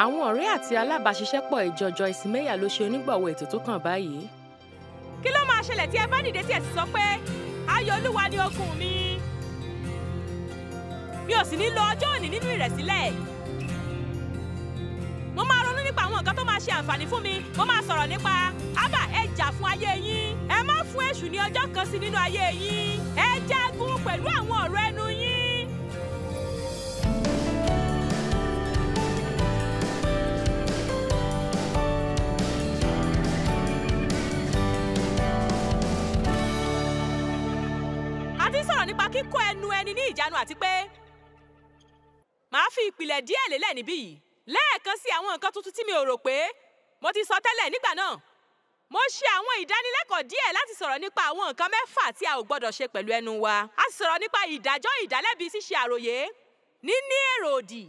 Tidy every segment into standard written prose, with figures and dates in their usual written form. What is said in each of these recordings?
Àwọn ọ̀rẹ́ àti alábàáṣiṣẹ́pọ̀ ìjọ Joyce Meyer ló ṣe onígbọ̀wọ́ ètò tó kàn báyìí. Kí ló máa ṣẹlẹ̀ tí ẹ bá dìde tí ẹ sì sọ pé ayọ̀ Olúwa ni okun mi? Mi ò sì ní lo ọjọ́ òní nínú ìrẹ̀sílẹ̀. Mo máa ronú nípa àwọn nǹkan tó máa ṣe àǹfààní fún mi. Mo máa sọ̀rọ̀ nípa ábà ẹ jà fún ayé yín. Ẹ má fún èṣù ní ọjọ́ kan sí nínú ayé yín. Ẹ jagun pẹ̀lú àwọn ọ̀rọ̀ ẹnu yín. A ti sọ̀rọ̀ nípa kíkó ẹnu ẹni ní ìjánu àti pé màá fi ìpìlẹ̀ díẹ̀ lélẹ̀ níbí yìí. Lẹ́ẹ̀kan sí àwọn nǹkan tuntun tí mi ò rò pé mo ti sọ tẹ́lẹ̀ nígbà náà. Mo ṣe àwọn ìdánilẹ́kọ̀ọ́ díẹ̀ láti sọ̀rọ̀ nípa àwọn nǹkan mẹ́fà tí a ò gbọ́dọ̀ ṣe pẹ̀lú ẹnu wa. A sì sọ̀rọ̀ nípa ìdájọ́ ìdálẹ́bi, ṣíṣe àròyé, níní èrò òdì,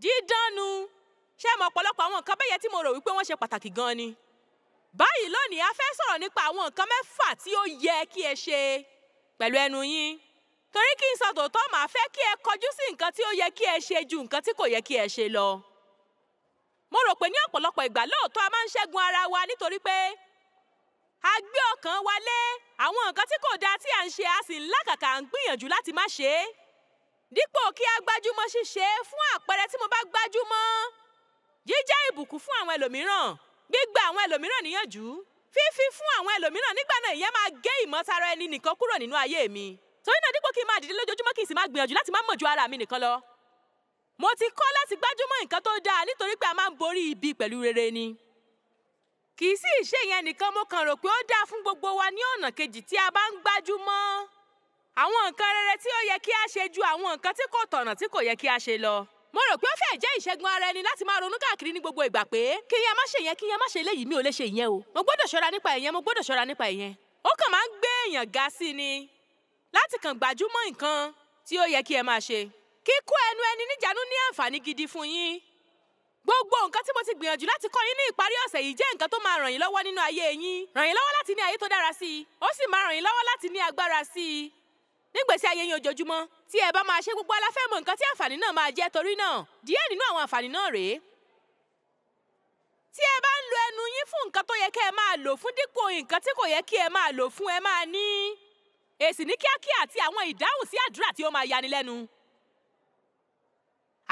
dídánu. Ṣé mọ̀ ọ̀pọ̀lọpọ̀ àwọn nǹkan bẹ́yẹ tí mo rò wípé wọ́n ṣe pàtàkì gan-an ni. Báyìí lónìí a fẹ́ sọ̀rọ̀ nípa àwọn nǹkan mẹ́fà tí ó yẹ kí ẹ ṣe pẹ̀lú ẹnu yín. Torí kí n sọ tòótọ́, màá fẹ́ kí ẹ kọjú sí nǹkan tí ó yẹ kí ẹ ṣe ju nǹkan tí kò yẹ kí ẹ ṣe lọ. Mo rò pé ní ọ̀pọ̀lọpọ̀ ìgbà lóòótọ́ a máa ń ṣẹ́gun ara wa nítorí pé a gbé ọkàn wa lé àwọn nǹkan tí kò dáa tí à ń ṣe, a sì ń làkàkà ń gbìyànjú láti má ṣe é. Dípò kí a gbájúmọ́ ṣíṣe, fún àpẹẹrẹ tí mo bá gbájúmọ́ jíjẹ́ ìbùkún fún àwọn ẹlòmíràn, gbígba àwọn ẹlòmíràn níyànjú, fífi fún àwọn ẹlòmíràn, nígbà náà ìyẹn máa gé ìmọ̀tara ẹni nìkan kúrò nínú ayé mi. Torí náà dípò kí n máa dìde lójoojúmọ́ kí n sì máa gbìyànjú láti má mọ̀ ju ara mi nìkan lọ. Mo ti kọ́ láti gbájúmọ́ nǹkan tó dáa nítorí pé a máa ń borí ibi pẹ̀lú rere ni. Kì í sì ṣe ìyẹn nìkan, mo kàn rò pé ó dáa fún gbogbo wa ní ọ̀nà kejì tí a bá ń gbájúmọ́ àwọn nǹkan rere tí ó yẹ kí a ṣe ju àwọn nǹkan tí kò tọ̀nà tí kò yẹ kí a ṣe lọ. Mo rò pé ó fẹ́ jẹ́ ìṣẹ́gun ara ẹni láti máa ronú káàkiri ní gbogbo ìgbà pé kí yẹn má ṣe ìyẹn, kí yẹn má ṣe eléyìí, mi ò lè ṣe ìyẹn o. Mo gbọ́dọ̀ ṣọ́ra nípa ìyẹn, mo gbọ́dọ̀ ṣọ́ra nípa ìyẹn. Ó kàn máa ń gbé èèyàn ga sí ni láti kàn gbájúmọ́ nǹkan tí ó yẹ kí ẹ máa ṣe. Kíkó ẹnu ẹni níjànú ní àǹfààní gidi fún yín. Gbogbo nǹkan tí mo ti gbìyànjú láti kọ́ yín ní ìparí ọ̀sẹ̀ yìí jẹ́ nǹkan tó máa ràn yín lọ́wọ́ nínú ayé yín, ràn yín lọ́wọ́ láti ní ayé tó dára sí i, ó sì máa ràn yín lọ́wọ́ láti ní agbára sí i nígbèsí ayé yín ojoojúmọ́. Tí ẹ bá máa ṣe, gbogbo aláfẹ́ mọ̀ nǹkan tí àǹfààní náà máa jẹ́. Torí náà díẹ̀ nínú àwọn àǹfààní náà rèé. Tí ẹ bá ń lo ẹnu yín fún nǹkan tó yẹ kí ẹ máa lò fún dípò nǹkan tí kò yẹ kí ẹ máa lò fún, ẹ máa ní èsì ní kíákíá àti àwọn ìdáhùn sí àdúrà tí ó máa yani lẹ́nu.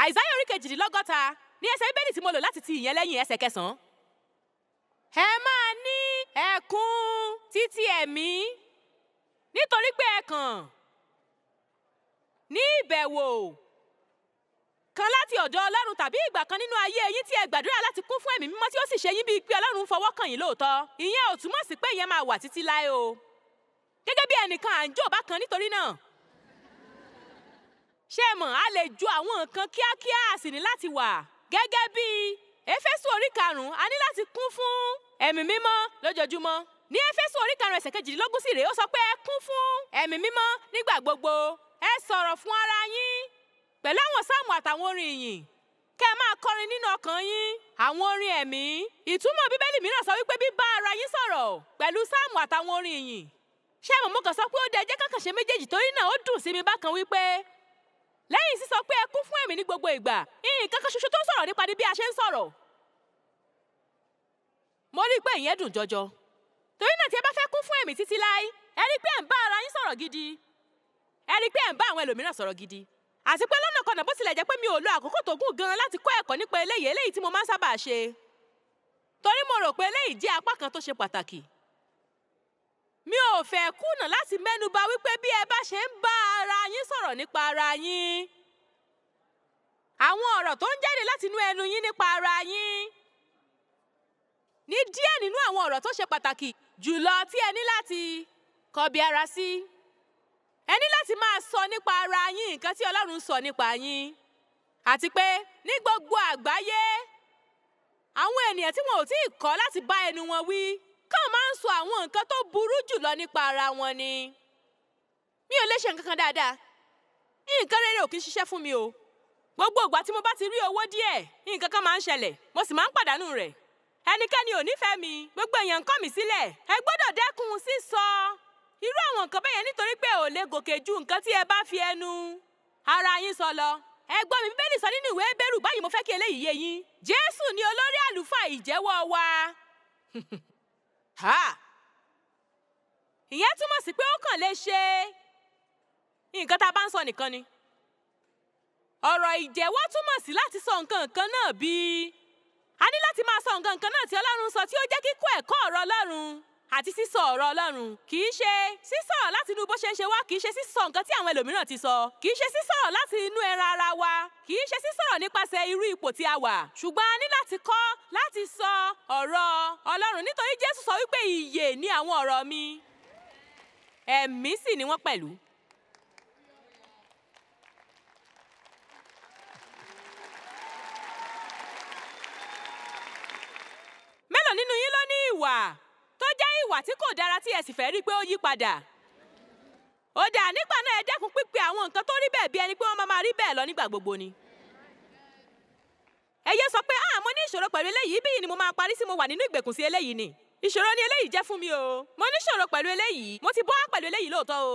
Àìsáyà orí 62 ní ẹsẹ̀ Bíbélì tí mo lò láti ti ìyẹn lẹ́yìn ẹsẹ̀ 9. Ẹ máa ní ẹkún títí ẹ̀mí nítorí pé ẹ kàn ní ìbẹ̀wò kan láti ọ̀dọ̀ Ọlọ́run tàbí ìgbà kan nínú ayé yín tí ẹ gbàdúrà láti kún fún Ẹ̀mí Mímọ́ tí ó sì ṣe yín bíi pé Ọlọ́run fọwọ́ kàn yín lóòótọ́. Ìyẹn ò túmọ̀ sí pé ìyẹn máa wà títí láé o. Gẹ́gẹ́ bí ẹnìkan à ń jó bákan, nítorí náà ṣé mọ̀, a lè ju àwọn nǹkan kíákíá, a sì ní láti wà gẹ́gẹ́ bí Éfésù orí 5, a ní láti kún fún Ẹ̀mí Mímọ́ lójoojúmọ́. Ní Éfésù orí 5 ẹsẹ̀ 22 sì rèé, ó sọ pé ẹ kún fún Ẹ̀mí Mímọ́ nígbà gbogbo. Ẹ sọ̀rọ̀ fún ara yín pẹ̀lú àwọn sáàmù àtàwọn orin ìyìn. Kẹ́ ẹ máa kọrin nínú ọkàn yín àwọn orin ẹ̀mí. Ìtumọ̀ Bíbélì mìíràn sọ wípé bíbá ara yín sọ̀rọ̀ pẹ̀lú sáàmù àtàwọn orin ìyìn. Ṣé mo kàn sọ pé ó dẹ jẹ́ kankan ṣe méjèèjì, torí náà ó dùn sí mi bákan wípé lẹ́yìn sísọ pé ẹ kún fún Ẹ̀mí ní gbogbo ìgbà, nǹkan kan ṣoṣo tó ń sọ̀rọ̀ nípa ní bí a ṣe ń sọ̀rọ̀. Mo rí i pé ìyẹn dùn jọjọ. Torí náà tí ẹ bá fẹ́ kún fún Ẹ̀mí títí láé, ẹ rí i pé ẹ̀ ń bá ara yín sọ̀rọ̀ gidi. Ẹ rí i pé ẹ̀ ń bá àwọn ẹlòmíràn sọ̀rọ̀ gidi. Àti pé lọ́nà kan náà, bó tilẹ̀ jẹ́ pé mi ò lo àkókò tó gùn gan-an láti kọ́ ẹ̀kọ́ nípa eléyìí tí mo máa ń sábà ṣe. Torí mo rò pé eléyìí jẹ́ apá kan tó ṣe pàtàkì. Mi ò fẹ́ kùnà láti mẹ́nuba wípé bí ẹ bá ṣe ń bá ara yín sọ̀rọ̀ nípa ara yín, àwọn ọ̀rọ̀ tó ń jáde láti inú ẹnu yín nípa ara yín ní díẹ̀ nínú àwọn ọ̀rọ̀ tó ṣe pàtàkì jùlọ tí ẹ ní láti kọbi ara sí. Ẹ ní láti máa sọ nípa ara yín nǹkan tí Ọlọ́run sọ nípa yín. Àti pé ní gbogbo àgbáyé, àwọn ènìyàn tí wọn ò tí ì kọ́ láti bá ẹnu wọn wí kàn máa ń sọ àwọn nǹkan tó burú jùlọ nípa ara wọn ni. Mi ò lè ṣe nǹkan kan dáadáa. Nǹkan rere ò kí ń ṣiṣẹ́ fún mi o. Gbogbo ìgbà tí mo bá ti rí owó díẹ̀, nǹkan kan máa ń ṣẹlẹ̀, mo sì máa ń pàdánù rẹ̀. Ẹnikẹ́ni ò nífẹ̀ẹ́ mi, gbogbo èèyàn ń kọ̀ mí sílẹ̀. Ẹ gbọ́dọ̀ dẹ́kun sísọ irú àwọn nǹkan bẹ́ẹ̀ yẹn, nítorí pé ò lè gòkè ju nǹkan tí ẹ bá fi ẹnu ara yín sọ lọ. ẹ gbọ́ mi, Bíbélì sọ nínú ìwé Hébérù báyìí, mo fẹ́ kí eléyìí yé yín. Jésù ni olórí àlùfáà ìjẹ́wọ́ wa. Ìyẹn túmọ̀ sí pé ó kàn lè ṣe nǹkan tá a bá ń sọ nìkan ni. Ọ̀rọ̀ ìjẹ́wọ́ túmọ̀ sí láti sọ nǹkan kan náà bíi a ní láti máa sọ nǹkan kan náà tí Ọlọ́run sọ tí ó jẹ́ kíkọ́ ẹ̀kọ́ ọ̀rọ̀ Ọlọ́run àti sísọ ọ̀rọ̀ Ọlọ́run. Kì í ṣe sísọ̀rọ̀ láti inú bó ṣe ń ṣe wá, kì í ṣe sísọ nǹkan tí àwọn ẹlòmíràn ti sọ, kì í ṣe sísọ̀rọ̀ láti inú ẹran ara wa, kì í ṣe sísọ̀rọ̀ nípasẹ̀ irú ipò tí a wà. Ṣùgbọ́n a ní láti kọ́ láti sọ ọ̀rọ̀ Ọlọ́run, nítorí Jésù sọ wípé ìyè ni àwọn ọ̀rọ̀ mi, ẹ̀mí sì ni wọ́n pẹ̀lú. Mélòó nínú yín ló ní ìwà tó jẹ́ ìwà tí kò dára tí ẹ sì fẹ́ rí pé ó yí padà? Ó dáa, nígbà náà ẹ dẹ́kun pípe àwọn nǹkan tó rí bẹ́ẹ̀ bí ẹni pé wọ́n máa rí bẹ́ẹ̀ lọ nígbà gbogbo ni. Ẹ yé sọ pé mo ní ìṣòro pẹ̀lú eléyìí, bí yìí ni mo máa parí sí mo wà nínú ìgbèkùn sí eléyìí ni. Ìṣòro ni eléyìí jẹ́ fún mi o. Mo ní ìṣòro pẹ̀lú eléyìí, mo ti bọ́ pẹ̀lú eléyìí lóòótọ́ o.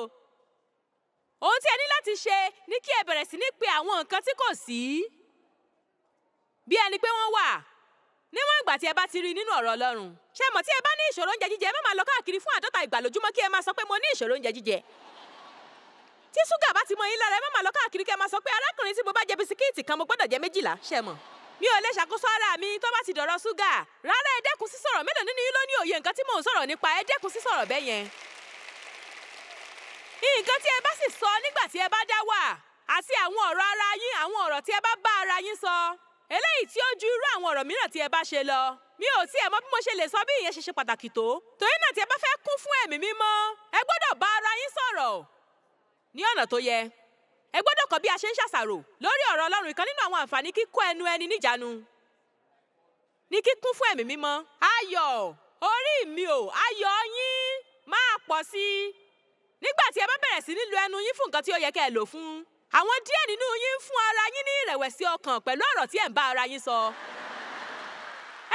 Ohun tí ẹ ní láti ṣe ni kí ẹ bẹ̀rẹ̀ sí ní pe àwọn nǹkan tí kò sí bí ẹni pé wọ́n wà, níwọ̀n ìgbà tí ẹ bá ti rí nínú ọ̀rọ̀ Ọlọ́run. Ṣé mọ̀ tí ẹ bá ní ìṣòro oúnjẹ jíjẹ, ẹ má máa lọ káàkiri fún 50 ìgbà lójúmọ́ kí ẹ máa sọ pé mo ní ìṣòro oúnjẹ jíjẹ. Tí ṣúgà bá ti mọ yín lára, ẹ má máa lọ káàkiri kí ẹ máa sọ pé arákùnrin tí mo bá jẹ bisikíìtì kan mo gbọ́dọ̀ jẹ 12. Ṣé mọ̀? Mi ò lè ṣàkóso ara mi tó bá ti dọ̀rọ̀ ṣúgà. Rárá, ẹ dẹ́kun sísọ̀rọ̀. Mélòó nínú yín ló ní òye nǹkan tí mò ń sọ̀rọ̀ nípa? Ẹ dẹ́kun sísọ̀rọ̀ bẹ́ẹ̀ yẹn. Nǹkan tí ẹ bá sì sọ nígbà tí ẹ bá dá wà àti àwọn ọ̀rọ̀ ara yín, àwọn ọ̀rọ̀ tí ẹ bá bá ara yín sọ, eléyìí tí ó ju irú àwọn ọ̀rọ̀ mìíràn tí ẹ bá ṣe lọ. Mi ò tiẹ̀ mọ̀ bí mo ṣe lè sọ bí ìyẹn ṣe pàtàkì tó. Torí náà tí ẹ bá fẹ́ kún fún ẹ̀mí mímọ́, ẹ gbọ́dọ̀ bá ara yín sọ̀rọ̀ ní ọ̀nà tó yẹ. Ẹ gbọ́dọ̀ kọ́ bí a ṣe ń ṣàṣàrò lórí ọ̀rọ̀ Ọlọ́run. Ìkan nínú àwọn àǹfààní kíkó ẹnu ẹni níjàánu ní kíkún fún ẹ̀mí mímọ́. Ayọ̀ orí mi ò, ayọ̀ yín máa pọ̀ sí i nígbà tí ẹ bá bẹ̀rẹ̀ sí ní lo ẹnu yín fún nǹkan tí ó yẹ kẹ́ ẹ lò fún. Àwọn díẹ̀ nínú yín ń fún ara yín ní ìrẹ̀wẹ̀sì ọkàn pẹ̀lú ọ̀rọ̀ tí ẹ ń bá ara yín sọ.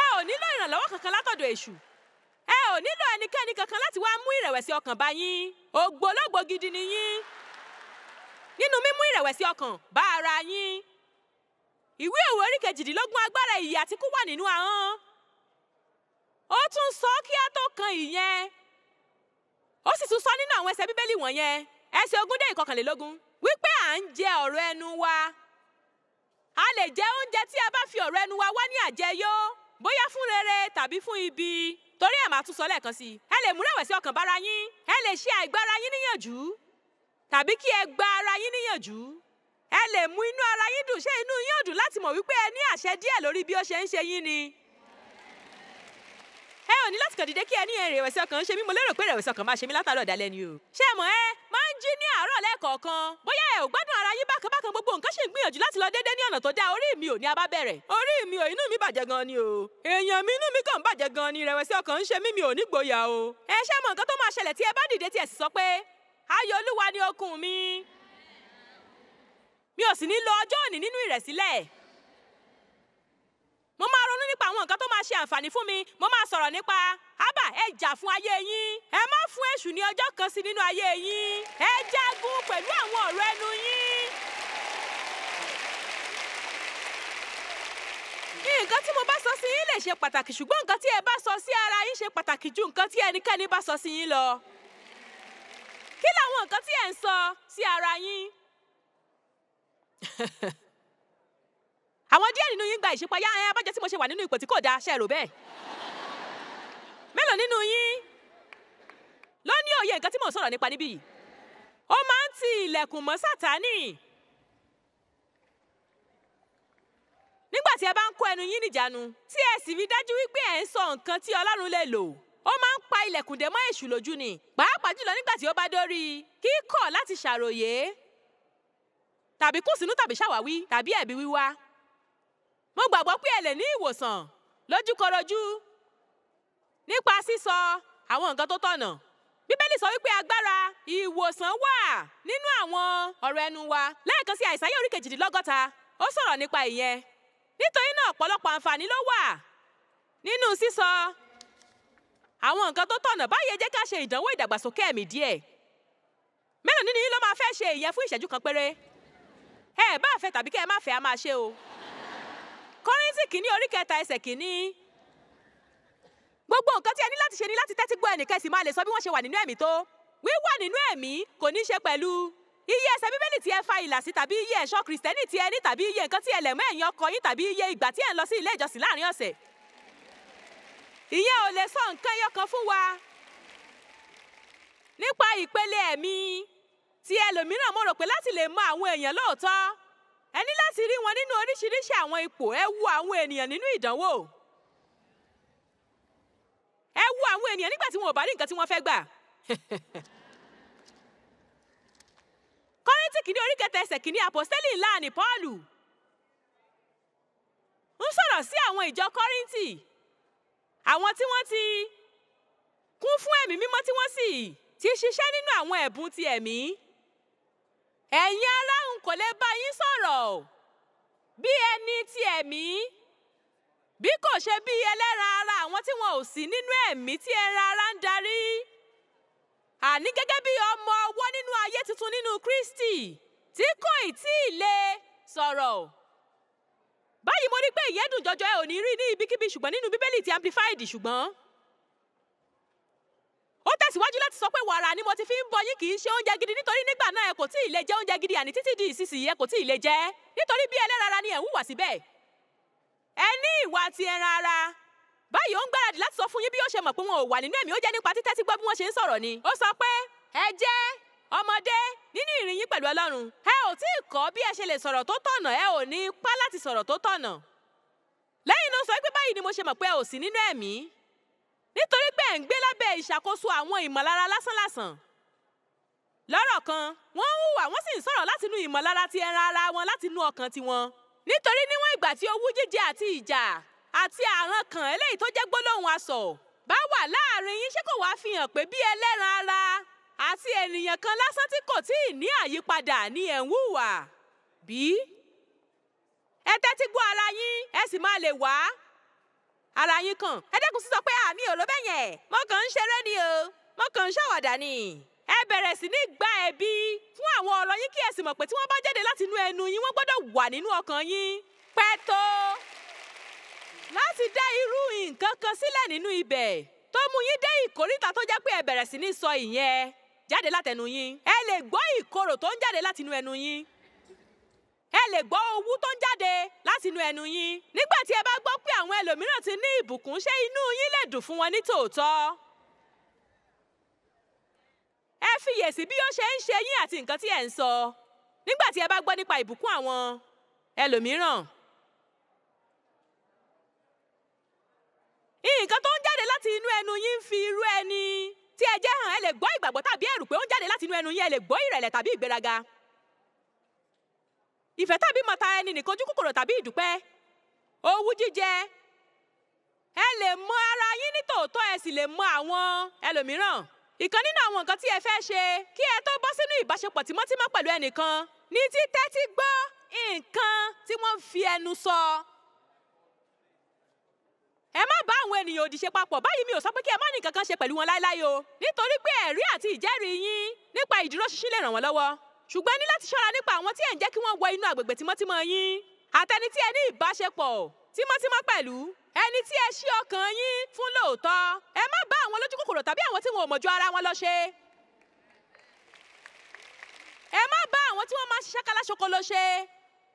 Ẹ ò nílò ìrànlọ́wọ́ kankan látọ̀dọ̀ èṣù. Ẹ ò nílò ẹnikẹ́ni kankan láti wá mú ìrẹ̀wẹ̀sì ọkàn bá yín. Ògbólógbòó gidi ni yín nínú mímú ìrẹ̀wẹ̀sì ọkàn bá ara yín. Ìwé Òwe orí 18 agbára ìyè àti ikú wà nínú ahọ́n. Ó tún sọ kí á tó kan ìyẹn. Ó sì tún sọ nínú àwọn ẹsẹ̀ Bíbélì wọ̀nyẹn, ẹsẹ̀ 20 dé 21, wípé à ń jẹ ọ̀rọ̀ ẹnu wa. A lè jẹ oúnjẹ tí a bá fi ọ̀rọ̀ ẹnu wa wá ní àjẹyó, bóyá fún rere tàbí fún ibi. Torí ẹ̀ máa tún sọ lẹ́ẹ̀kan sí i. Ẹ lè mú ìrẹ̀wẹ̀sì ọkàn bára yín. Ẹ lè ṣe àìgbà ara yín níyànjú tàbí kí ẹ gba ara yín níyànjú. Ẹ lè mú inú ara yín dùn. Ṣé inú yín ò dùn láti mọ̀ wípé ẹ ní àṣẹ díẹ̀ lórí bí ó ṣe ń ṣe yín ni? Ẹ ò ní láti kàn dìde kí ẹ ní ìrẹ̀wẹ̀sì ọkàn ń ṣe mí. Mo lérò pé ìrẹ̀wẹ̀sì ọkàn máa ṣe mí látàárọ̀ dalẹ́ ni o. Ṣé mọ̀ ẹ máa ń jí ní àárọ̀ lẹ́ẹ̀kọ̀ọ̀kan? Bóyá ẹ ò gbádùn ara yín bákan gbogbo nǹkan ṣì ń gbìyànjú láti lọ déédéé ní ọ̀nà tó dáa. Orí mi ò ní a bá bẹ̀rẹ̀. Orí mi ò, inú mi bàjẹ́ gan ni o. Èèyàn mi, inú mi kàn bàjẹ́ gan ni. Ìrẹ̀wẹ̀sì ọkàn ń ṣe mí, mi ò ní gboyà o. Ẹ ṣé mọ̀ nǹkan tó máa ṣẹlẹ̀ tí ẹ bá dìde tí ẹ sì sọ pé ayọ̀ Olúwa ni okun mi. Mi ò sì ní lo ọjọ́ òní nínú ìrẹ̀sílẹ̀. Mo máa ronú nípa àwọn nǹkan tó máa ṣe àǹfààní fún mi. Mo máa sọ̀rọ̀ nípa ẹ jà fún ayé yín. Ẹ má fún èṣù ní ọjọ́ kan sí nínú ayé yín. Ẹ jagun pẹ̀lú àwọn ọ̀rọ̀ ẹnu yín. Nǹkan tí mo bá sọ sí yín lè ṣe pàtàkì, ṣùgbọ́n nǹkan tí ẹ bá sọ sí ara yín ṣe pàtàkì ju nǹkan tí ẹnikẹ́ni bá sọ sí yín lọ. Kí làwọn nǹkan tí ẹ ń sọ sí ara yín? Àwọn díẹ̀ nínú yín gba ìṣípayá. Abájọ tí mo ṣe wà nínú ipò tí kò dáa, ṣe rò bẹ́ẹ̀? Mélòó nínú yín ló ní òye nǹkan tí mò ń sọ̀rọ̀ nípa níbí yìí? Ó máa ń ti ilẹ̀kùn mọ́ Sátánì. Nígbà tí ẹ bá ń kó ẹnu yín níjàánu, tí ẹ sì rí dájú wípé ẹ ń sọ nǹkan tí Ọlọ́run lè lò, ó máa ń pa ilẹ̀kùn dè mọ́ èṣù lójú ni. Pàápàá jùlọ nígbà tí ó bá dórí kíkọ̀ láti ṣàròyé tàbí kùnsínú tàbí ṣàwáwí tàbí ẹ̀bi wíwá. Mo gbàgbọ́ pé ẹ lè ní ìwòsàn lójúkorojú nípa sísọ àwọn nǹkan tó tọ̀nà. Bíbélì sọ wípé agbára ìwòsàn wà nínú àwọn ọ̀rọ̀ ẹnu wa. Lẹ́ẹ̀kan sí Àìsáyà orí 62, ó sọ̀rọ̀ nípa ìyẹn. Nítorí náà ọ̀pọ̀lọpọ̀ àǹfààní ló wà nínú sísọ àwọn nǹkan tó tọ̀nà. Báyìí jẹ́ ká ṣe ìdánwò ìdàgbàsókè ẹ̀mí díẹ̀. Mélòó nínú yín ló máa fẹ́ ṣe ìyẹn fún ìṣẹ́jú kan péré? ẹ bá fẹ́ tàbí kẹ́ ẹ má fẹ́ a máa ṣe o. Kọ́ríńtì kìíní orí 3 ẹsẹ̀ kìíní. Gbogbo nǹkan tí ẹ ní láti ṣe ni láti tẹ́tí gbọ́ ẹnìkan sì máa lè sọ bí wọ́n ṣe wà nínú ẹ̀mí tó. Wíwà nínú ẹ̀mí kò ní ṣe pẹ̀lú iye ẹsẹ̀ bíbélì tí ẹ fa ìlà sí tàbí iye ẹ̀ṣọ́ kìrìsìtẹ́nì tí ẹ ní tàbí iye nǹkan tí ẹ lẹ̀ mọ́ ẹ̀yìn ọkọ yín tàbí iye ìgbà tí ẹ ń lọ sí ilé ìjọsìn láàrin ọ̀sẹ̀. Ìyẹn ò lè sọ nǹkan ẹyọ kan fún wa. Nípa ìpele ẹ̀mí tí ẹlòmíràn mo rò pé láti lè mọ àwọn èèyàn lóòótọ́, ẹ ní láti rí wọn nínú oríṣiríṣi àwọn ipò. Ẹ wo àwọn ènìyàn nínú ìdánwò. Ẹ wo àwọn ènìyàn nígbà tí wọn ò bá rí nǹkan tí wọ́n fẹ́ gbà. Kọ́ríńtì kìíní orí 3 ẹsẹ̀ kìíní àpọ́stélì ńlá ni Pọ́ọ̀lù ń sọ̀rọ̀ sí àwọn ìjọ Kọ́ríńtì, àwọn tí wọ́n ti kún fún ẹ̀mí mímọ́ tí wọ́n sì ti ṣiṣẹ́ nínú àwọn ẹ̀bùn ti ẹ̀mí. Ẹ̀yin ará, n kò lè bá yín sọ̀rọ̀ bí ẹni ti ẹ̀mí, bí kò ṣe bí ẹlẹ́ran ara àwọn tí wọn ò sí nínú ẹ̀mí tí ẹran ara ń darí. Àní gẹ́gẹ́ bí ọmọ ọwọ́ nínú ayé tuntun nínú Kristi tí kò tí ì lè sọ̀rọ̀. Báyìí mo rí pé ìyẹn dùn jọjọ, ẹ ò ní rí ní ibikíbi ṣùgbọ́n nínú Bíbélì ti Amplified. Ṣùgbọ́n ó tẹ̀síwájú láti sọ pé wàrà ni mo ti fi ń bọ yín, kì í ṣe oúnjẹ gidi, nítorí nígbà náà ẹ kò tí ì lè jẹ oúnjẹ gidi, àní títí di ìsinsìnyí ẹ kò tí ì lè jẹ, nítorí bí ẹlẹ́ran ara ni ẹ̀ ń hùwà síbẹ̀. Ẹ ní ìwà ti ẹran ara. Báyìí ó ń gbáradì láti sọ fún yín bí ó ṣe mọ̀ pé wọn ò wà nínú ẹ̀mí. Ó jẹ́ nípa títẹ́tí gbọ́ bí wọ́n ṣe ń sọ̀rọ̀ ni. Ó sọ pé ẹ jẹ́ ọmọdé nínú ìrìn yín pẹ̀lú Ọlọ́run. Ẹ ò tí ì kọ́ bí ẹ ṣe lè sọ̀rọ̀ tó tọ̀nà, ẹ ò ní ipá láti sọ̀rọ̀ tó tọ̀nà. Lẹ́yìn náà sọ pé báyìí ni mo ṣe mọ̀ pé ẹ ò sí nínú ẹ̀mí, nítorí pé ẹ̀ ń gbé lábẹ́ ìṣàkóso àwọn ìmọ̀lára lásánlàsàn. Lọ́rọ̀ kan, wọ́n ń hùwà wọ́n sì ń sọ̀rọ̀ látinú ìmọ̀lára ti ẹran ara wọn, látinú ọkàn tiwọn. Nítorí níwọ̀n ìgbà tí owú jíjẹ àti ìjà àti àrán kan eléyìí tó jẹ́ gbólóhùn asọ̀ bá wà láàrin yín, ṣé kò wá fi hàn pé bí ẹlẹ́ran ara àti ènìyàn kan lásán tí kò tí ì ní àyípadà ni ẹ̀ ń hùwà bí? Ẹ tẹ́tí gbọ́ ara yín, ẹ sì máa lè wá ara yín kàn. Ẹ dẹ́kun sísọ pé àmì ò ló bẹ́yẹn, mo kàn ń ṣeré ni o, mo kàn ń ṣàwàdà ni. Ẹ bẹ̀rẹ̀ sí ní gba ẹ̀bi fún àwọn ọ̀rọ̀ yín kí ẹ sì mọ̀ pé tí wọ́n bá jáde láti inú ẹnu yín, wọ́n gbọ́dọ̀ wà nínú ọkàn yín. Pẹ́ tó láti dá irú nǹkan kan sílẹ̀ nínú ibẹ̀ tó mú yín dé ìkóríta tó jẹ́ pé ẹ bẹ̀rẹ̀ sí ní sọ ìyẹn jáde látẹnu yín. Ẹ lè gbọ́ ìkorò tó ń jáde láti inú ẹnu yín. Ẹ lè gbọ́ owú tó ń jáde láti inú ẹnu yín. Nígbà tí ẹ bá gbọ́ pé àwọn ẹlòmíràn ti ní ìbùkún, ṣé inú yín lè dùn fún wọn ní tòótọ́? Ẹ fiyèsí bí ó ṣe ń ṣe yín àti nǹkan tí ẹ ń sọ nígbà tí ẹ bá gbọ́ nípa ìbùkún àwọn ẹlòmíràn. Nǹkan tó ń jáde láti inú ẹnu yín fi irú ẹni tí ẹ jẹ́ hàn. Ẹ lè gbọ́ ìgbàgbọ́ tàbí ẹ̀rù pé ó ń jáde láti inú ẹnu yín. Ẹ lè gbọ́ ìrẹ̀lẹ̀ tàbí ìgbéraga, ìfẹ́ tàbí mọ̀tara ẹni nìkan, ojú kòkòrò tàbí ìdúpẹ́, owú jíjẹ. Ẹ lè mọ ara yín ní tòótọ́, ẹ sì lè mọ àwọn ẹlòmíràn. Ìkan nínú àwọn nǹkan tí ẹ fẹ́ ṣe kí ẹ tó bọ́ sínú ìbáṣepọ̀ tímọ́tímọ́ pẹ̀lú ẹnìkan ní títẹ́tí gbọ́ nǹkan tí wọ́n fi ẹnu sọ. Ẹ má bá àwọn ènìyàn òdì ṣe papọ̀. Báyìí mi ò sọ pé kí ẹ má ní nǹkan kan ṣe pẹ̀lú wọn láéláé o, nítorí pé ẹ̀rí àti ìjẹ́rìí yín nípa ìdúróṣinṣin lè ràn wọ́n lọ́wọ́. Ṣùgbọ́n ẹ ní láti ṣọ́ra nípa àwọn tí ẹ̀ ń jẹ́ kí wọ́n wọ inú agbègbè tímọ́tímọ́ yín, àtẹni tí ẹ ní ìbáṣepọ̀ tímọ́tímọ́ pẹ̀lú, ẹni tí ẹ ṣí ọkàn yín fún lóòótọ́. Ẹ má bá àwọn lójú kòkòrò tàbí àwọn tí wọn ò mọ̀ ju ara wọn lọ ṣe. Ẹ má bá àwọn tí wọ́n máa ń ṣiṣẹ́ káláṣokolo ṣe,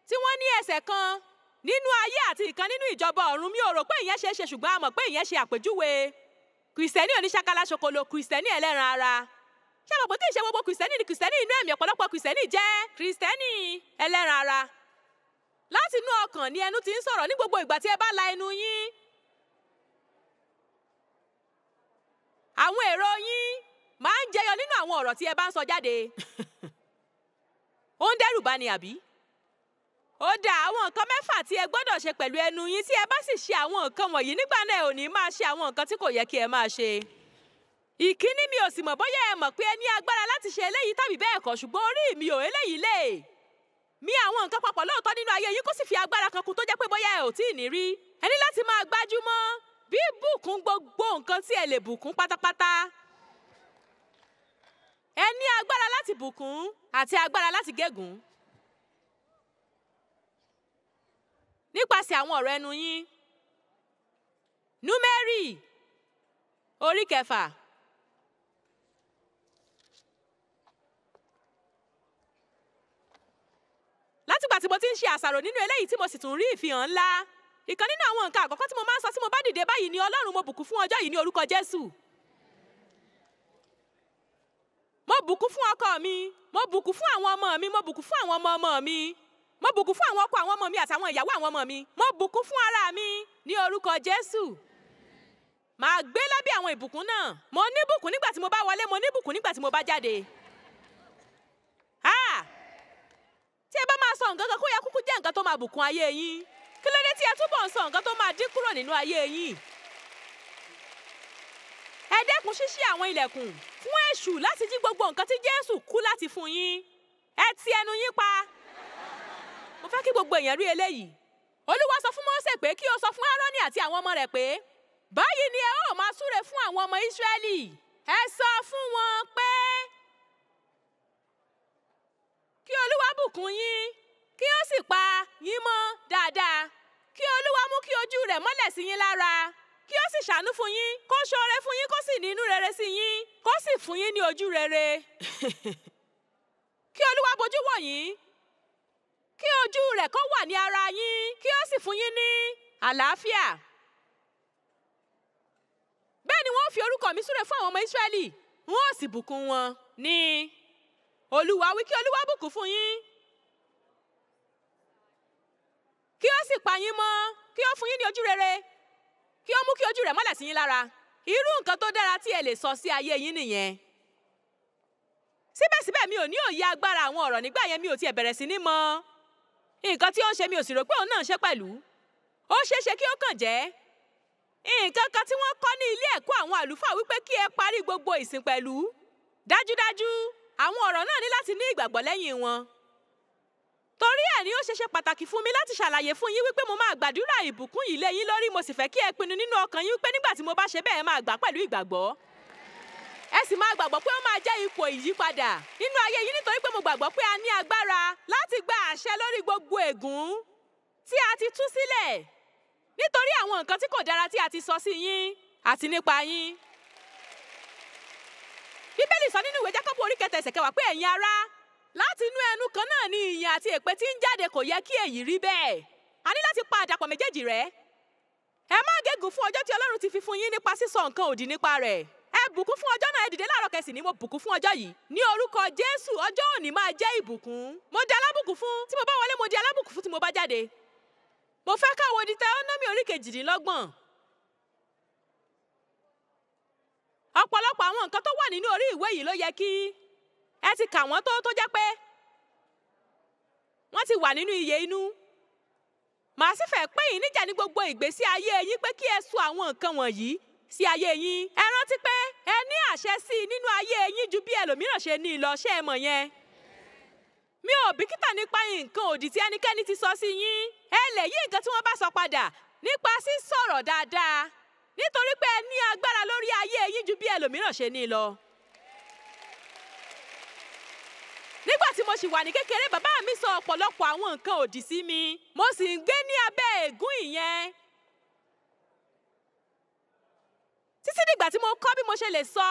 tí wọ́n ní ẹsẹ̀ kan nínú ayé àti ìkan nínú ìjọba ọ̀run. Mi ò rò pé ìyẹn ṣe é ṣe, ṣùgbọ́n a mọ̀ pé ìyẹn ṣe àpèjúwe Kìrìsìtẹ́nì oníṣàkáláṣokolo, Kìrìsìtẹ́nì ẹlẹ́ran ara. Ṣé mọ̀ pé kì í ṣe gbogbo Kìrìsìtẹ́nì ni Kìrìsìtẹ́nì inú ẹ̀mí? Ọ̀pọ̀lọpọ̀ Kìrìsìtẹ́nì jẹ́ Kìrìsìtẹ́nì ẹlẹ́ran ara. Láti inú ọkàn ni ẹnu ti ń sọ̀rọ̀ ní gbogbo ìgbà tí ẹ bá la ẹnu yín. Àwọn èrò yín máa ń jẹyọ nínú àwọn ọ̀rọ̀ tí ẹ bá ń sọ jáde. Ó ń dẹ́rù bá ni àbí? Ó dá àwọn nǹkan 6 tí ẹ gbọ́dọ̀ ṣe pẹ̀lú ẹnu yín. Tí ẹ bá sì ṣe àwọn nǹkan wọ̀nyí, nígbà náà ẹ ò ní máa ṣe àwọn nǹkan tí kò yẹ kí ẹ máa ṣe. Ìkíní, mi ò sì mọ̀ bóyá ẹ mọ̀ pé ẹ ní agbára láti ṣe eléyìí tàbí bẹ́ẹ̀ kọ́, ṣùgbọ́n orí mi ò eléyìí lè mí àwọn nǹkan papọ̀ lóòótọ́ nínú ayé yín kó sì fi agbára kan kún tó jẹ́ pé bóyá ẹ ò tí ì ní rí. Ẹ ní láti máa gbájúmọ́ bí bùkún gbogbo nǹkan tí ẹ lè bùkún pátápátá. Ẹ ní agbára láti bùkún àti agbára láti gégùn. nípasẹ̀ àwọn ọ̀rọ̀ ẹnu yín. Númérì orí 6. Látìgbà tí mo ti ń ṣe àṣàrò nínú eléyìí tí mo sì tún rí ìfihàn ńlá. Ìkan nínú àwọn nǹkan àkọ́kọ́ tí mo máa ń sọ tí mo bá dìde báyìí ni Ọlọ́run, mo bùkún fún ọjọ́ yìí ní orúkọ Jésù. Mo bùkún fún ọkọ mi, mo bùkún fún àwọn ọmọ mi, mo bùkún fún àwọn ọmọ mi, mo bùkún fún àwọn ọkọ àwọn ọmọ mi àtàwọn ìyàwó àwọn ọmọ mi, mo bùkún fún ara mi ní orúkọ Jésù. Màá gbé lábẹ́ àwọn ìbùkún náà. Mo ní bùkún nígbà tí mo bá wọlé, mo ní bùkún nígbà tí mo bá jáde. Tí ẹ bá máa sọ nǹkan kan kó yẹ kúkú jẹ́ nǹkan tó máa bùkún ayé yín. Kí ló dé tí ẹ túbọ̀ ń sọ nǹkan tó máa dín kúrò nínú ayé yín? Ẹ dẹ́kun ṣíṣí àwọn ilẹ̀kùn fún èṣù láti jí gbogbo nǹkan tí Jésù kú láti fún yín. Ẹ ti ẹnu yín pa. Mo fẹ́ kí gbogbo èèyàn rí eléyìí. Olúwa sọ fún Mósè pé kí ó sọ fún Áárónì àti àwọn ọmọ rẹ̀ pé báyìí ni ẹ ó máa súre fún àwọn ọmọ Ísírẹ́lì. Ẹ sọ fún wọn pé kí Olúwa bùkún yín, kí ó sì pa yín mọ́ dáadáa. Kí Olúwa mú kí ojú rẹ̀ mọ́lẹ̀ sí yín lára. Kí ó sì ṣàánú fún yín, kó ṣoore fún yín, kó sì ní inú rere sí yín, kó sì fún yín ní ojú rere. Kí Olúwa bojú wò yín, kí ojú rẹ̀ kó wà ní ara yín, kí ó sì fún yín ní àlàáfíà. Bẹ́ẹ̀ ni wọ́n fi orúkọ mi súre fún àwọn ọmọ Ísírẹ́lì, wọ́n ó sì bùkún wọn ní Olúwa wí. Kí Olúwa bùkún fún yín, kí ó sì pa yín mọ́, kí ó fún yín ní ojú rere, kí ó mú kí ojú rẹ̀ mọ́lẹ̀ sí yín lára. Irú nǹkan tó dára tí ẹ lè sọ sí ayé yín nìyẹn. Síbẹ̀síbẹ̀ mi ò ní òye agbára àwọn ọ̀rọ̀ nígbà yẹn, mi ò tiẹ̀ bẹ̀rẹ̀ sí ní mọ nǹkan tí ó ń ṣe, mi ò sì rò pé òun náà ń ṣe pẹ̀lú. Ó ṣeé ṣe kí ó kàn jẹ́ nǹkan kan tí wọ́n kọ́ ní ilé ẹ̀kọ́ àwọn àlùfáà wípé kí ẹ parí gbogbo ìsìn pẹ̀lú. Dájúdájú àwọn ọ̀rọ̀ náà ní láti ní ìgbàgbọ́ lẹ́yìn wọn. Torí ẹ̀ ni ó ṣe pàtàkì fún mi láti ṣàlàyé fún yín wípé mo máa gbàdúrà ìbùkún yìí lé yín lórí. Mo sì fẹ́ kí ẹ pinnu nínú ọkàn yín wípé nígbà tí mo bá ṣe bẹ́ẹ̀ máa gbà pẹ̀lú ìgbàgbọ́. Ẹ sì máa gbàgbọ́ pé ó máa jẹ́ ipò ìyípadà nínú ayé yín, nítorí pé mo gbàgbọ́ pé a ní agbára láti gba àṣẹ lórí gbogbo ègún tí a ti tú sílẹ̀ nítorí àwọn nǹkan tí kò dára tí a ti sọ sí yín àti nípa yín. Bíbélì sọ nínú ìwé Jákọ́bù orí 7 ẹsẹ̀ 9 pé ẹ̀yin ará, láti inú ẹnu kan náà ni ìyìn àti èpè tí ń jáde, kò yẹ kí èyí rí bẹ́ẹ̀. A ní láti pa àdàpọ̀ méjèèjì rẹ́. Ẹ má gégùn fún ọjọ́ tí Ọlọ́run ti fi fún yín nípa sísọ nǹkan òdì nípa rẹ̀. Ẹ bùkún fún ọjọ́ náà, ẹ dìde láàárọ̀ kẹsì ni mo bùkún fún ọjọ́ yìí. Ní orúkọ Jésù, ọjọ́ òní máa jẹ́ ìbùkún. Mo di alábùkún fún tí mo bá wọlé, mo di alábùkún fún tí mo bá jáde. Mo fẹ́ ká wo Díúterónómì orí 28. Ọ̀pọ̀lọpọ̀ àwọn nǹkan tó wà nínú orí ìwé yìí ló yẹ kí ẹ ti kà wọ́n tó jẹ́ pé wọ́n ti wà nínú iye inú. Màá sì fẹ́ pé yín níjà ní gbogbo ìgbésí ayé yín pé kí ẹ sọ àwọn nǹkan wọ̀nyí sí ayé yín. Ẹ rántí pé ẹ ní àṣẹ sí i nínú ayé yín ju bí ẹlòmíràn ṣe ní lọ, ṣé ẹ mọ̀ yẹn? Mi ò bìkítà nípa nǹkan òdì tí ẹnikẹ́ni ti sọ sí yín. Ẹ lè yí nǹkan tí wọ́n bá sọ padà nípa sísọ̀rọ̀ dáadáa, nítorí pé ẹ ní agbára lórí ayé yín ju bí ẹlòmíràn ṣe ní lọ. Nígbà tí mo ṣì wà ní kékeré, bàbá mi sọ ọ̀pọ̀lọpọ̀ àwọn nǹkan òdì sí mi. Mo sì ń gbé ní abẹ́ ègún ìyẹn. Títí dìgbà tí mo kọ́ bí mo ṣe lè sọ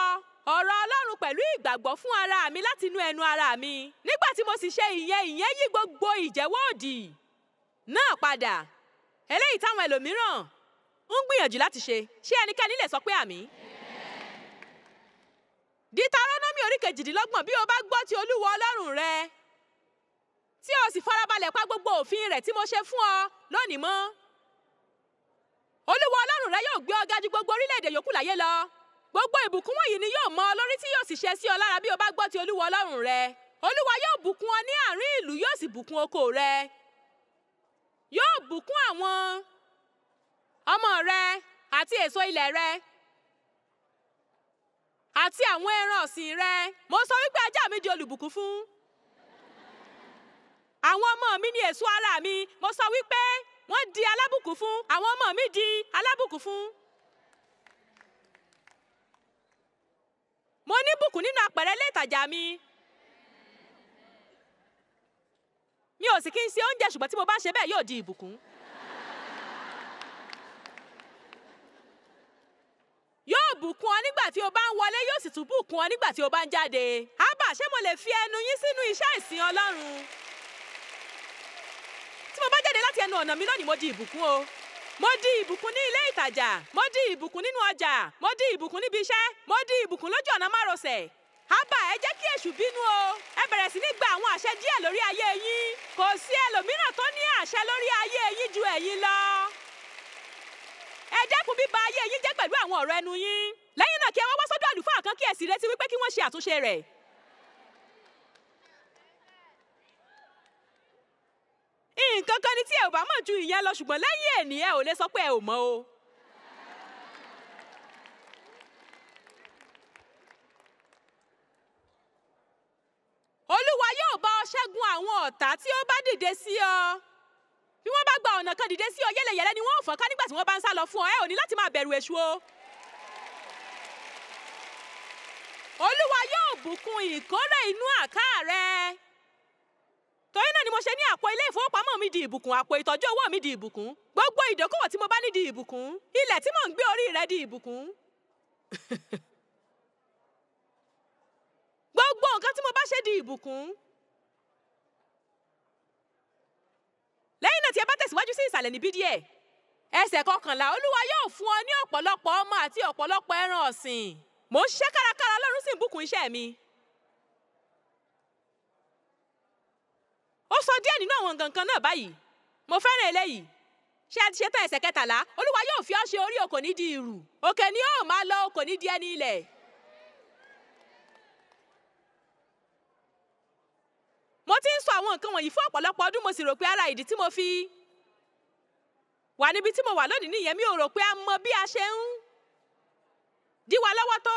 ọ̀rọ̀ Ọlọ́run pẹ̀lú ìgbàgbọ́ fún ara mi láti inú ẹnu ara mi. Nígbà tí mo sì ṣe ìyẹn yí gbogbo ìjẹ́wọ́ òdì náà padà. Eléyìí táwọn ẹlòmíràn ń gbìyànjú láti ṣe. Ṣé ẹnikẹ́ni lè sọ pé àmín? Díúterónómì orí 28. Bí o bá gbọ́ ti Olúwa Ọlọ́run rẹ, tí o sì farabalẹ̀ pa gbogbo òfin rẹ̀ tí mo ṣe fún ọ lónìí mọ́, Olúwa Ọlọ́run rẹ yóò gbé ọ ga ju gbogbo orílẹ̀-èdè yòókù láyé lọ. Gbogbo ìbùkún wọ̀nyí ni yóò mọ́ ọ lórí tí yóò sì ṣẹ sí ọ lára bí o bá gbọ́ ti Olúwa Ọlọ́run rẹ. Olúwa yóò bùkún ọ ní àárín ìlú, yóò sì bùkún oko rẹ. Yóò bùkún àwọn ọmọ rẹ àti èso ilẹ̀ rẹ àti àwọn ẹran ọ̀sìn rẹ. Mo sọ wípé ajá mi di olùbùkún fún. Àwọn ọmọ mi ni èso ara mi. Mo sọ wípé wọ́n di alábùkún fún. Àwọn ọmọ mi di alábùkún fún. Mo ní bùkún nínú apẹ̀rẹ̀ ilé ìtajà mi. Mi ò sì kí ń ṣe oúnjẹ, ṣùgbọ́n tí mo bá ṣe bẹ́ẹ̀ yóò di ìbùkún. bùkún ọ nígbà tí o bá ń wọlé, yóò sì tún bùkún ọ nígbà tí o bá ń jáde. Ábà, ṣé mo lè fi ẹnu yín sínú iṣẹ́ ìsìn Ọlọ́run? Tí mo bá jáde láti ẹnu ọ̀nà mi lónìí, mo di ìbùkún o. Mo di ìbùkún ní ilé ìtajà, mo di ìbùkún nínú ọjà, mo di ìbùkún níbi iṣẹ́, mo di ìbùkún lójú ọ̀nà márosẹ̀. Ábà, ẹ jẹ́ kí èṣù bínú o. Ẹ bẹ̀rẹ̀ sí ní gba àwọn àṣẹ díẹ̀ lórí ayé yín. Kò sí ẹlòmíràn tó ní àṣẹ lórí ayé yín ju ẹ̀yin lọ. Ẹ dẹ́kun bíba ayé yín jẹ́ pẹ̀lú àwọn ọ̀rọ̀ ẹnu yín. Lẹ́yìn náà kí ẹ wá sọ́dọ̀ àlùfáà kan kí ẹ sì retí wípé kí wọ́n ṣe àtúnṣe rẹ̀. Nǹkan kan ni tí ẹ ò bá mọ̀ ju ìyẹn lọ, ṣùgbọ́n lẹ́yìn èní ẹ ò lè sọ pé ẹ ò mọ̀ o. Olúwa yóò bá ọ ṣẹ́gun àwọn ọ̀tá tí ó bá dìde sí ọ. Bí wọ́n bá gba ọ̀nà kan dìde sí ọ, yẹ́lẹyẹ̀lẹ ni wọ́n ò fọ́n ká nígbà tí wọ́n bá ń sá lọ fún ọ. Ẹ ò ní láti máa bẹ̀rù èṣù o. Olúwa yóò bùkún ìkórè inú àká rẹ. Torí náà ni mo ṣe ní àpò ilé ìfowópamọ́ mi di ìbùkún, àpò ìtọ́jú owó mi di ìbùkún, gbogbo ìdókòwò tí mo bá ní di ìbùkún, ilẹ̀ tí mò ń gbé orí rẹ̀ di ìbùkún. Gbogbo nǹkan tí mo bá ṣe di ìbùkún. Lẹ́yìn náà tí ẹ bá tẹ̀síwájú sí ìsàlẹ̀ níbí díẹ̀, ẹsẹ̀ 11, Olúwa yóò fún ọ ní ọ̀pọ̀lọpọ̀ ọmọ àti ọ̀pọ̀lọpọ̀ ẹran ọ̀sìn. Mo ń ṣiṣẹ́ kárakára, Ọlọ́run sì ń bùkún iṣẹ́ mi. Ó sọ díẹ̀ nínú àwọn nǹkan kan náà báyìí. Mo fẹ́ràn eléyìí. Ṣé ẹ ti ṣe tán ẹsẹ̀ 13? Olúwa yóò fi ọ́ ṣe orí, o kò ní di ìrù. Òkè ni ó máa lọ, o kò ní di ẹni ilẹ̀. Mo ti ń sọ àwọn nǹkan wọ̀nyí fún ọ̀pọ̀lọpọ̀ ọdún, mo sì rò pé ara ìdí tí mo fi wà níbi tí mo wà lónìí nìyẹn. Mi ò rò pé a mọ bí a ṣe ń dí wa lọ́wọ́ tó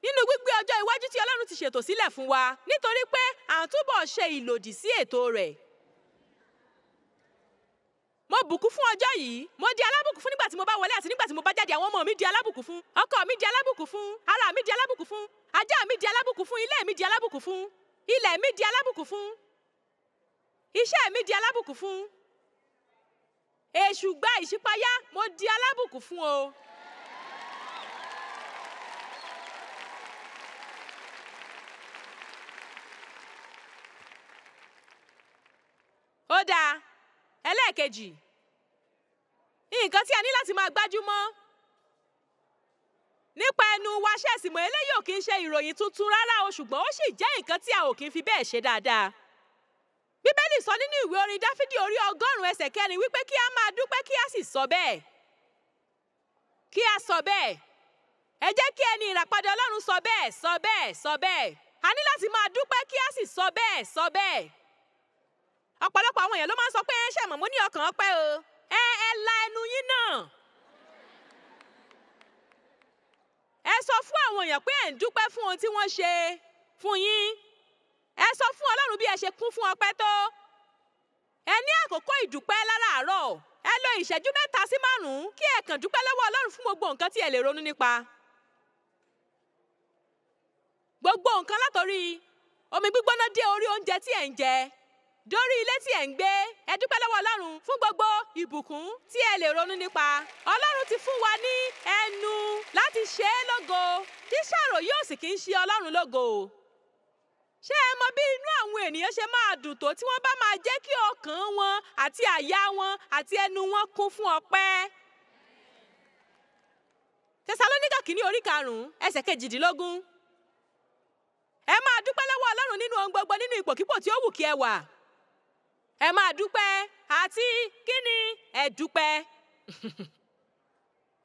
nínú gbígbé ọjọ́ iwájú tí Ọlọ́run ti ṣètò sílẹ̀ fún wa, nítorí pé à ń túbọ̀ ṣe ìlòdì sí ètò rẹ̀. Mo bùkún fún ọjọ́ yìí. Mo di alábùkún fún nígbà tí mo bá wọlé àti nígbà tí mo bá jáde. Àwọn ọmọ mi di alábùkún fún, ọkọ mi di alábùkún fún, ara mi di alábùkún fún, ajá mi di alábùkún fún, ilé mi di alábùkún fún, ilẹ̀ mi di alábùkún fún, iṣẹ́ mi di alábùkún fún. Èṣù gba ìṣípayá, mo di alábùkún fún o. Ó dáa. Ẹlẹ́ẹ̀kejì, nǹkan tí a ní láti máa gbájúmọ́ nípa ẹnu wa. Ṣé ẹ sì mọ̀ eléyìí ò kí ń ṣe ìròyìn tuntun rárá o, ṣùgbọ́n ó sì jẹ́ nǹkan tí a ò kí ń fi bẹ́ẹ̀ ṣe dáadáa. Bíbélì sọ nínú ìwé orin Dáfídì orí 100 ẹsẹ̀ 4 wípé kí a máa dúpẹ́ kí a sì sọ bẹ́ẹ̀. Kí a sọ bẹ́ẹ̀. Ẹ jẹ́ kí ẹni ìràpadà Ọlọ́run sọ bẹ́ẹ̀, sọ bẹ́ẹ̀, sọ bẹ́ẹ̀. A ní láti máa dúpẹ́ kí a sì sọ bẹ́ẹ̀, sọ bẹ́ẹ̀. Ọ̀pọ̀lọpọ̀ àwọn èèyàn ló máa ń sọ pé ẹ ṣẹ̀mọ̀ mo ní ọkàn ọpẹ́ o. Ẹ la ẹnu yín náà. Ẹ sọ fún àwọn èèyàn pé ẹ ń dúpẹ́ fún ohun tí wọ́n ṣe fún yín. Ẹ sọ fún Ọlọ́run bí ẹ ṣe kún fún ọpẹ́ tó. Ẹ ní àkókò ìdúpẹ́ láràárọ̀. Ẹ lo ìṣẹ́jú 3 sí 5 kí ẹ kàn dúpẹ́ lọ́wọ́ Ọlọ́run fún gbogbo nǹkan tí ẹ lè ronú nípa. Gbogbo nǹkan látòrí omi gbígbóná dé orí oúnjẹ tí ẹ ń jẹ, dórí ilé tí ẹ̀ ń gbé. Ẹ dúpẹ́ lọ́wọ́ Ọlọ́run fún gbogbo ìbùkún tí ẹ lè ronú nípa. Ọlọ́run ti fún wa ní ẹnu láti ṣe é lógo. Ṣíṣàròyé ò sì kì í ṣe Ọlọ́run lógo. Ṣé ẹ mọ bí inú àwọn ènìyàn ṣe máa dùn tó tí wọ́n bá máa jẹ́ kí ọkàn wọn àti àyà wọn àti ẹnu wọn kún fún ọpẹ́? Tẹsalóníkà kìíní orí 5 ẹsẹ̀ 18. Ẹ máa dúpẹ́ lọ́wọ́ Ọlọ́run nínú ohun gbogbo, nínú ipòkípò tí ó wù kí ẹ wà. Ẹ máa dúpẹ́ àti kí ni ẹ dúpẹ́?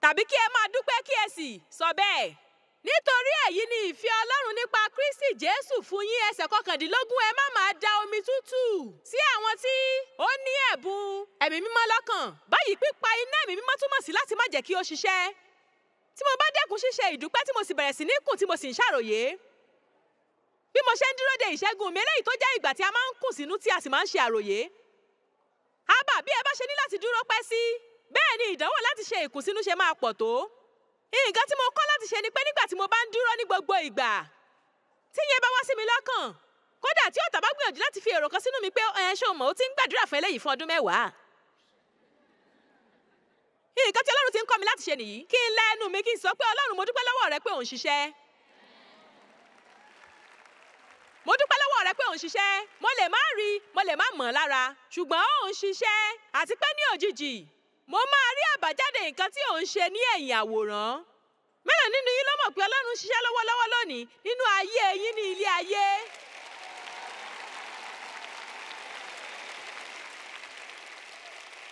Tàbí kí ẹ máa dúpẹ́ kí ẹ sì sọ bẹ́ẹ̀. Nítorí èyí ni ìfẹ́ Ọlọ́run nípa Kristi Jésù fún yín. Ẹsẹ̀ 19. Ẹ má máa da omi tútù sí àwọn tí ó ní ẹ̀bùn ẹ̀mí mímọ́ lọ́kàn. Báyìí pípa iná ẹ̀mí mímọ́ túmọ̀ sí láti má jẹ́ kí ó ṣiṣẹ́. Tí mo bá dẹ́kun ṣíṣe ìdúpẹ́ tí mo sì bẹ̀rẹ̀ sí ní kùn tí mo sì ń ṣàròyé, bí mo ṣe ń dúró de ìṣẹ́gun mi, eléyìí tó jẹ́ ìgbà tí a máa ń kùn sínú tí a sì máa ń ṣe àròyé. Ábà, bí ẹ bá ṣe ní láti dúró pẹ́ sí, bẹ́ẹ̀ ni ìdánwò láti ṣe ìkùnsínú ṣe máa pọ̀ tó. Nǹkan tí mo kọ́ láti ṣe ni pé nígbà tí mo bá ń dúró ní gbogbo ìgbà, tí yẹn bá wá sí mi lọ́kàn, kódà tí ọ̀tá bá gbìyànjú láti fi èrò kan sínú mi pé ṣé o mọ̀ ó ti ń gbàdúrà fún eléyìí fún ọdún 10. Nǹkan tí Ọlọ́run ti ti ń kọ́ mi láti ṣe nìyí kí n lẹ́nu mi kí n sọ pé Ọlọ́run mo dúpẹ́ lọ́wọ́ rẹ pé ò ń ṣiṣẹ́. Mo dúpẹ́ lọ́wọ́ rẹ pé ò ń ṣiṣẹ́. Mo lè má rí, mo lè má mọ̀ lára, ṣùgbọ́n ò ń ṣiṣẹ́. Àti pé ní òjijì, mo máa rí àbájáde nǹkan tí ò ń ṣe ní ẹ̀yìn àwòrán. Mélòó nínú yín ló mọ̀ pé Ọlọ́run ń ṣiṣẹ́ lọ́wọ́lọ́wọ́ lónìí nínú ayé yín ní ilé ayé?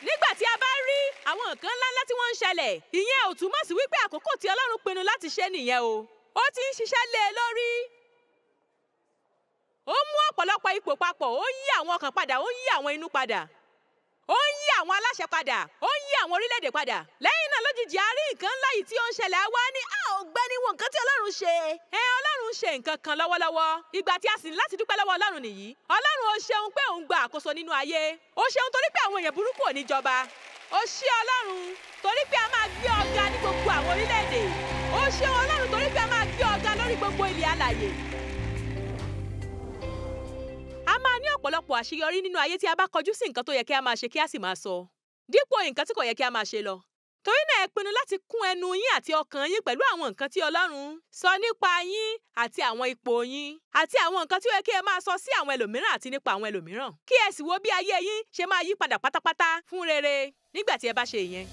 Nígbà tí a bá rí àwọn nǹkan ńláńlá tí wọ́n ń ṣẹlẹ̀, ìyẹn ò túmọ̀ sí wípé àkókò tí Ọlọ́run pinnu láti ṣe nìyẹn o. Ó ti ń ṣiṣẹ́ lé e lórí. Ó mú ọ̀pọ̀lọpọ̀ ipò papọ̀, ó yí àwọn ọkàn padà, ó yí àwọn inú padà. Ó ń yí àwọn aláṣẹ padà, ó ń yí àwọn orílẹ̀-èdè padà. Lẹ́yìn náà lójijì a rí nǹkan ńlá yìí tí ó ń ṣẹlẹ̀ wá ní ọ̀gbẹ́ni wo nǹkan tí Ọlọ́run ṣe. Ọlọ́run ṣe nǹkan kan lọ́wọ́lọ́wọ́. Ìgbà tí a sì ní láti dúpẹ́ lọ́wọ́ Ọlọ́run nìyí. Ọlọ́run ó ṣeun pé òun gba àkóso nínú ayé. Ó ṣeun torí pé àwọn èèyàn burúkú ò ní jọba. Ó ṣé Ọlọ́run torí pé a máa gbé ọ̀gá ní gbogbo àwọn orílẹ̀-èdè. Ó ṣeun Ọlọ́run torí pé a máa gbé ọ̀gá lórí gbogbo ilẹ̀ alààyè. A máa ní ọ̀pọ̀lọpọ̀ àṣeyọrí nínú ayé tí a bá kọjú sí nǹkan tó yẹ kí a máa ṣe kí a sì máa sọ, dípò nǹkan tí kò yẹ kí a máa ṣe lọ. Torí náà ẹ pinnu láti kún ẹnu yín àti ọkàn yín pẹ̀lú àwọn nǹkan tí Ọlọ́run sọ nípa yín àti àwọn ipò yín àti àwọn nǹkan tí ó yẹ kí ẹ máa sọ sí àwọn ẹlòmíràn àti nípa àwọn ẹlòmíràn. Kí ẹ sì wo bí ayé yín ṣe máa yí padà pátápátá fún rere nígbà tí ẹ bá ṣe ìyẹn.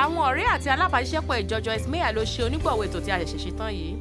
Àwọn ọ̀rẹ́ àti alábàáṣiṣẹ́pọ̀ ìjọ Joyce Meyer ló ṣe onígbọ̀wọ́ ètò tí a ṣẹ̀ṣẹ̀ ṣe tán yìí.